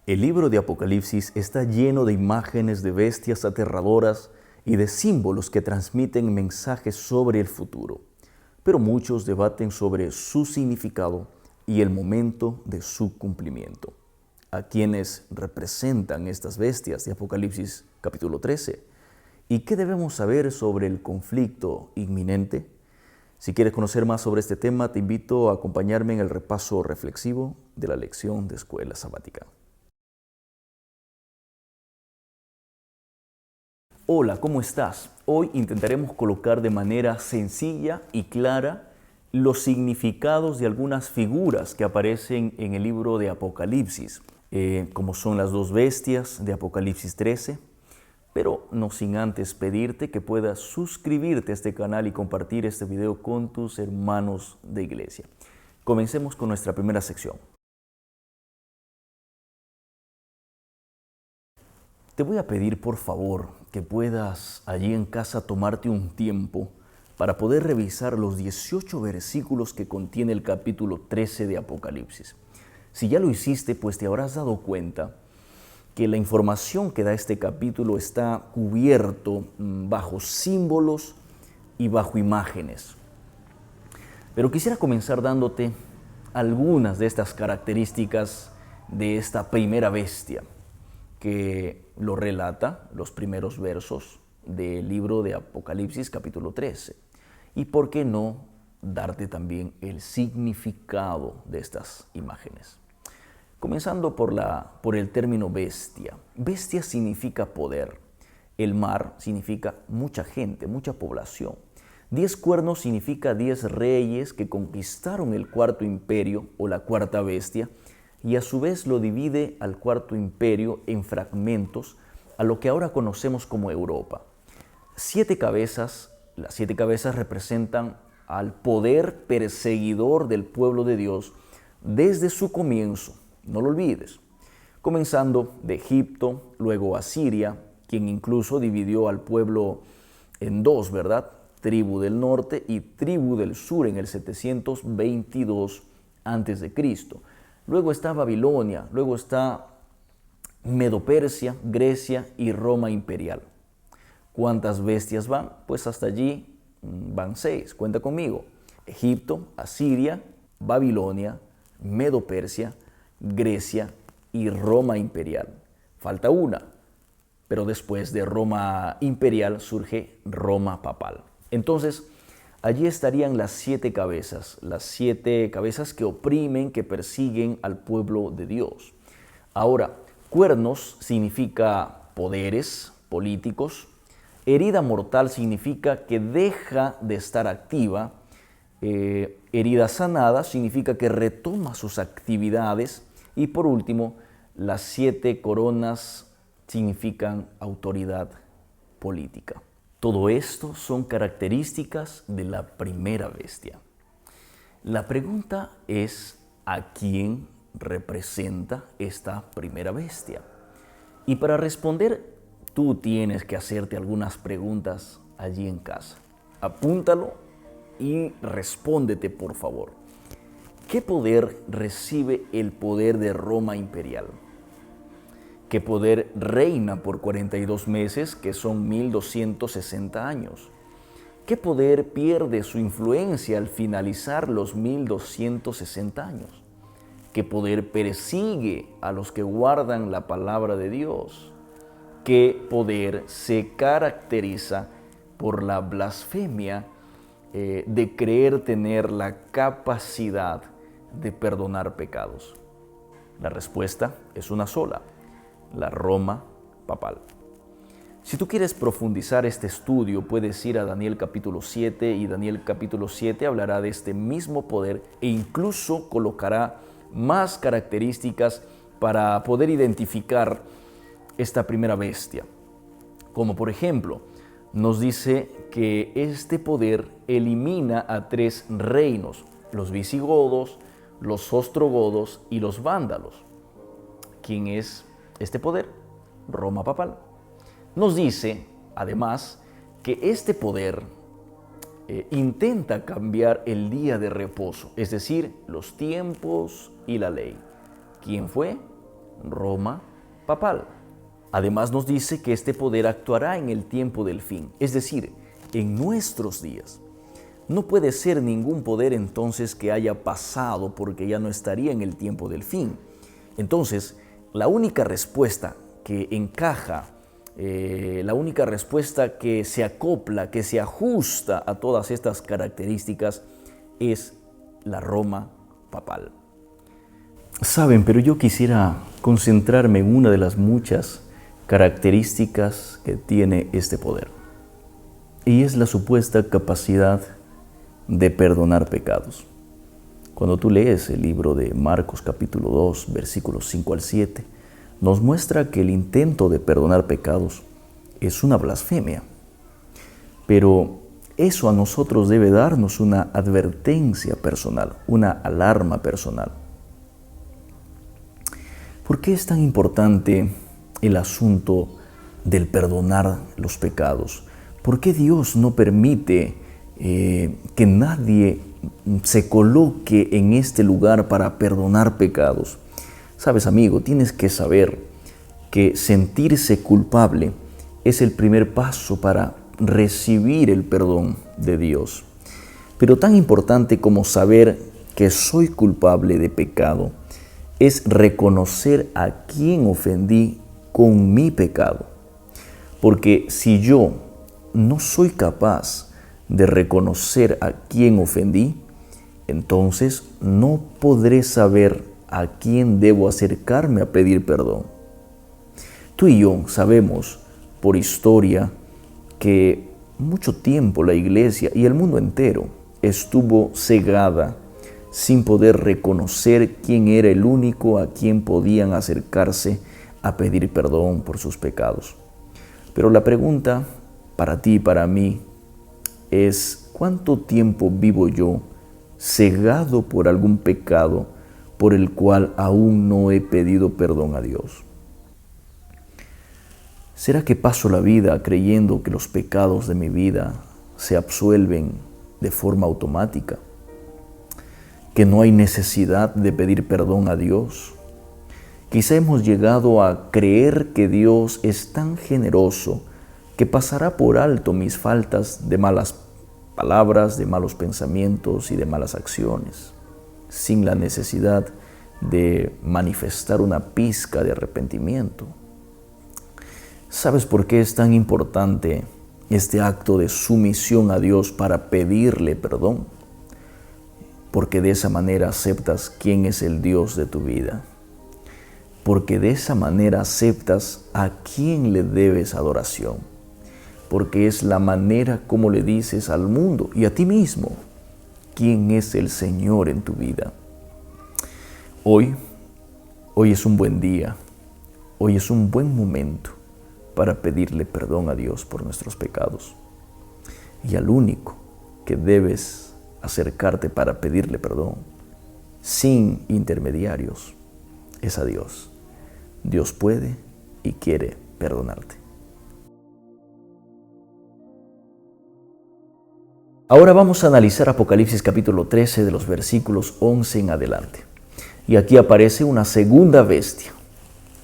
El libro de Apocalipsis está lleno de imágenes de bestias aterradoras y de símbolos que transmiten mensajes sobre el futuro, pero muchos debaten sobre su significado y el momento de su cumplimiento. ¿A quiénes representan estas bestias de Apocalipsis capítulo 13? ¿Y qué debemos saber sobre el conflicto inminente? Si quieres conocer más sobre este tema, te invito a acompañarme en el repaso reflexivo de la lección de escuela sabática. Hola, ¿cómo estás? Hoy intentaremos colocar de manera sencilla y clara los significados de algunas figuras que aparecen en el libro de Apocalipsis, como son las dos bestias de Apocalipsis 13, pero no sin antes pedirte que puedas suscribirte a este canal y compartir este video con tus hermanos de iglesia. Comencemos con nuestra primera sección. Te voy a pedir por favor que puedas allí en casa tomarte un tiempo para poder revisar los 18 versículos que contiene el capítulo 13 de Apocalipsis. Si ya lo hiciste, pues te habrás dado cuenta que la información que da este capítulo está cubierto bajo símbolos y bajo imágenes. Pero quisiera comenzar dándote algunas de estas características de esta primera bestia, que lo relata los primeros versos del libro de Apocalipsis capítulo 13. Y por qué no darte también el significado de estas imágenes. Comenzando por el término bestia. Bestia significa poder. El mar significa mucha gente, mucha población. 10 cuernos significa 10 reyes que conquistaron el cuarto imperio o la cuarta bestia, y a su vez lo divide al cuarto imperio en fragmentos a lo que ahora conocemos como Europa. 7 cabezas, las 7 cabezas representan al poder perseguidor del pueblo de Dios desde su comienzo, no lo olvides, comenzando de Egipto, luego Asiria, quien incluso dividió al pueblo en dos, ¿verdad? Tribu del norte y tribu del sur en el 722 a.C. Luego está Babilonia, luego está Medo-Persia, Grecia y Roma imperial. ¿Cuántas bestias van? Pues hasta allí van 6, cuenta conmigo. Egipto, Asiria, Babilonia, Medo-Persia, Grecia y Roma imperial. Falta una, pero después de Roma imperial surge Roma papal. Entonces, allí estarían las 7 cabezas que oprimen, que persiguen al pueblo de Dios. Ahora, cuernos significa poderes políticos, herida mortal significa que deja de estar activa, herida sanada significa que retoma sus actividades, y por último, las 7 coronas significan autoridad política. Todo esto son características de la primera bestia. La pregunta es, ¿a quién representa esta primera bestia? Y para responder, tú tienes que hacerte algunas preguntas allí en casa. Apúntalo y respóndete, por favor. ¿Qué poder recibe el poder de Roma imperial? ¿Qué poder reina por 42 meses, que son 1260 años? ¿Qué poder pierde su influencia al finalizar los 1260 años? ¿Qué poder persigue a los que guardan la palabra de Dios? ¿Qué poder se caracteriza por la blasfemia de creer tener la capacidad de perdonar pecados? La respuesta es una sola: la Roma papal. Si tú quieres profundizar este estudio, puedes ir a Daniel capítulo 7, y Daniel capítulo 7 hablará de este mismo poder e incluso colocará más características para poder identificar esta primera bestia. Como por ejemplo, nos dice que este poder elimina a 3 reinos: los visigodos, los ostrogodos y los vándalos. ¿Quién es este poder? Roma papal. Nos dice, además, que este poder intenta cambiar el día de reposo, es decir, los tiempos y la ley. ¿Quién fue? Roma papal. Además nos dice que este poder actuará en el tiempo del fin, es decir, en nuestros días. No puede ser ningún poder entonces que haya pasado porque ya no estaría en el tiempo del fin. Entonces, la única respuesta que encaja, la única respuesta que se acopla, que se ajusta a todas estas características es la Roma papal. Saben, pero yo quisiera concentrarme en una de las muchas características que tiene este poder. Y es la supuesta capacidad de perdonar pecados. Cuando tú lees el libro de Marcos capítulo 2, versículos 5 al 7, nos muestra que el intento de perdonar pecados es una blasfemia. Pero eso a nosotros debe darnos una advertencia personal, una alarma personal. ¿Por qué es tan importante el asunto del perdonar los pecados? ¿Por qué Dios no permite que nadie se coloque en este lugar para perdonar pecados? Sabes, amigo, tienes que saber que sentirse culpable es el primer paso para recibir el perdón de Dios. Pero tan importante como saber que soy culpable de pecado es reconocer a quién ofendí con mi pecado. Porque si yo no soy capaz de reconocer a quién ofendí, entonces no podré saber a quién debo acercarme a pedir perdón. Tú y yo sabemos por historia que mucho tiempo la iglesia y el mundo entero estuvo cegada sin poder reconocer quién era el único a quien podían acercarse a pedir perdón por sus pecados. Pero la pregunta para ti y para mí es: ¿cuánto tiempo vivo yo cegado por algún pecado por el cual aún no he pedido perdón a Dios? ¿Será que paso la vida creyendo que los pecados de mi vida se absuelven de forma automática? ¿Que no hay necesidad de pedir perdón a Dios? Quizá hemos llegado a creer que Dios es tan generoso que pasará por alto mis faltas de malas palabras, de malos pensamientos y de malas acciones, sin la necesidad de manifestar una pizca de arrepentimiento. ¿Sabes por qué es tan importante este acto de sumisión a Dios para pedirle perdón? Porque de esa manera aceptas quién es el Dios de tu vida. Porque de esa manera aceptas a quién le debes adoración. Porque es la manera como le dices al mundo y a ti mismo quién es el Señor en tu vida. Hoy es un buen día. Hoy es un buen momento para pedirle perdón a Dios por nuestros pecados. Y al único que debes acercarte para pedirle perdón, sin intermediarios, es a Dios. Dios puede y quiere perdonarte. Ahora vamos a analizar Apocalipsis capítulo 13 de los versículos 11 en adelante. Y aquí aparece una segunda bestia.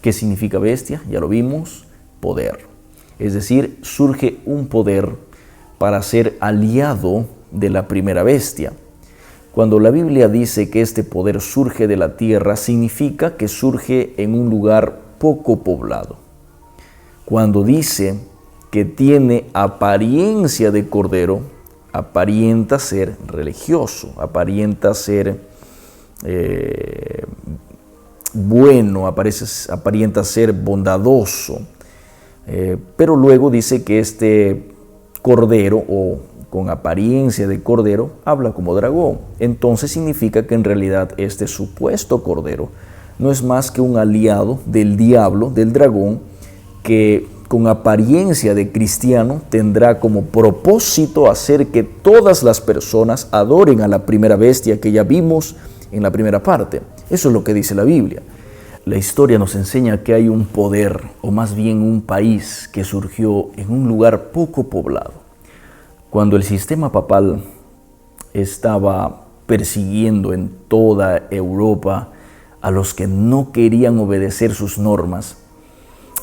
¿Qué significa bestia? Ya lo vimos. Poder. Es decir, surge un poder para ser aliado de la primera bestia. Cuando la Biblia dice que este poder surge de la tierra, significa que surge en un lugar poco poblado. Cuando dice que tiene apariencia de cordero, aparenta ser religioso, aparenta ser bueno, aparenta ser bondadoso. Pero luego dice que este cordero, o con apariencia de cordero, habla como dragón. Entonces significa que en realidad este supuesto cordero no es más que un aliado del diablo, del dragón, que con apariencia de cristiano tendrá como propósito hacer que todas las personas adoren a la primera bestia que ya vimos en la primera parte. Eso es lo que dice la Biblia. La historia nos enseña que hay un poder, o más bien un país, que surgió en un lugar poco poblado. Cuando el sistema papal estaba persiguiendo en toda Europa a los que no querían obedecer sus normas,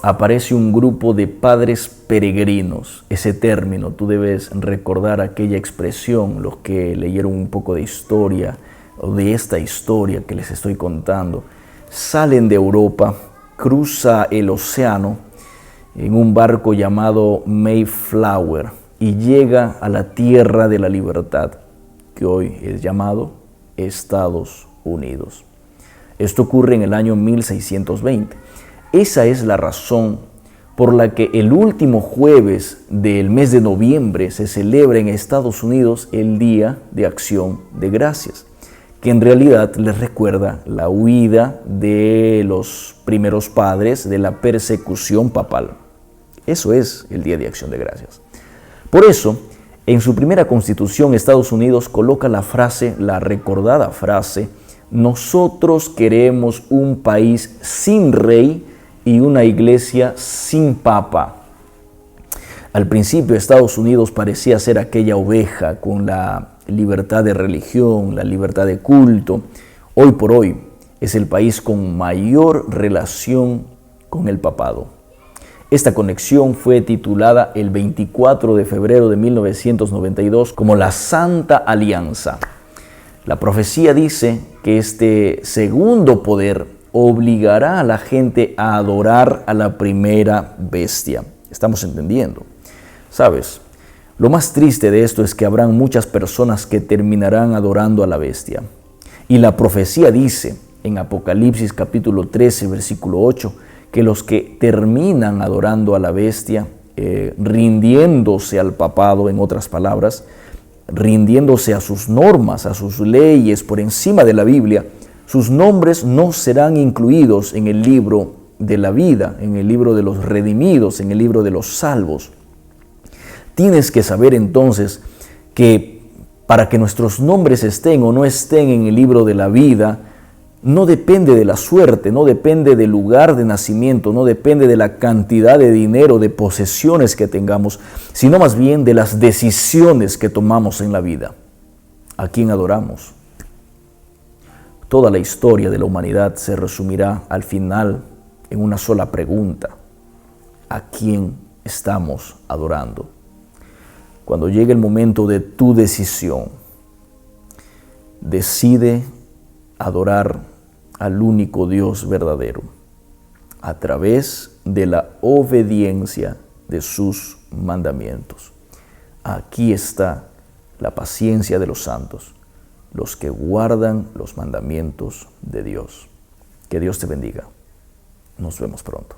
aparece un grupo de padres peregrinos. Ese término, tú debes recordar aquella expresión, los que leyeron un poco de historia o de esta historia que les estoy contando. Salen de Europa, cruza el océano en un barco llamado Mayflower y llega a la tierra de la libertad, que hoy es llamado Estados Unidos. Esto ocurre en el año 1620. Esa es la razón por la que el último jueves del mes de noviembre se celebra en Estados Unidos el Día de Acción de Gracias, que en realidad les recuerda la huida de los primeros padres de la persecución papal. Eso es el Día de Acción de Gracias. Por eso, en su primera constitución, Estados Unidos coloca la frase, la recordada frase: nosotros queremos un país sin rey y una iglesia sin papa. Al principio, Estados Unidos parecía ser aquella oveja con la libertad de religión, la libertad de culto. Hoy por hoy es el país con mayor relación con el papado. Esta conexión fue titulada el 24 de febrero de 1992 como la Santa Alianza. La profecía dice que este segundo poder obligará a la gente a adorar a la primera bestia. ¿Estamos entendiendo? ¿Sabes? Lo más triste de esto es que habrán muchas personas que terminarán adorando a la bestia. Y la profecía dice en Apocalipsis capítulo 13, versículo 8, que los que terminan adorando a la bestia, rindiéndose al papado, en otras palabras, rindiéndose a sus normas, a sus leyes por encima de la Biblia, sus nombres no serán incluidos en el libro de la vida, en el libro de los redimidos, en el libro de los salvos. Tienes que saber entonces que para que nuestros nombres estén o no estén en el libro de la vida, no depende de la suerte, no depende del lugar de nacimiento, no depende de la cantidad de dinero, de posesiones que tengamos, sino más bien de las decisiones que tomamos en la vida. ¿A quién adoramos? Toda la historia de la humanidad se resumirá al final en una sola pregunta: ¿a quién estamos adorando? Cuando llegue el momento de tu decisión, decide adorar al único Dios verdadero a través de la obediencia de sus mandamientos. Aquí está la paciencia de los santos, los que guardan los mandamientos de Dios. Que Dios te bendiga. Nos vemos pronto.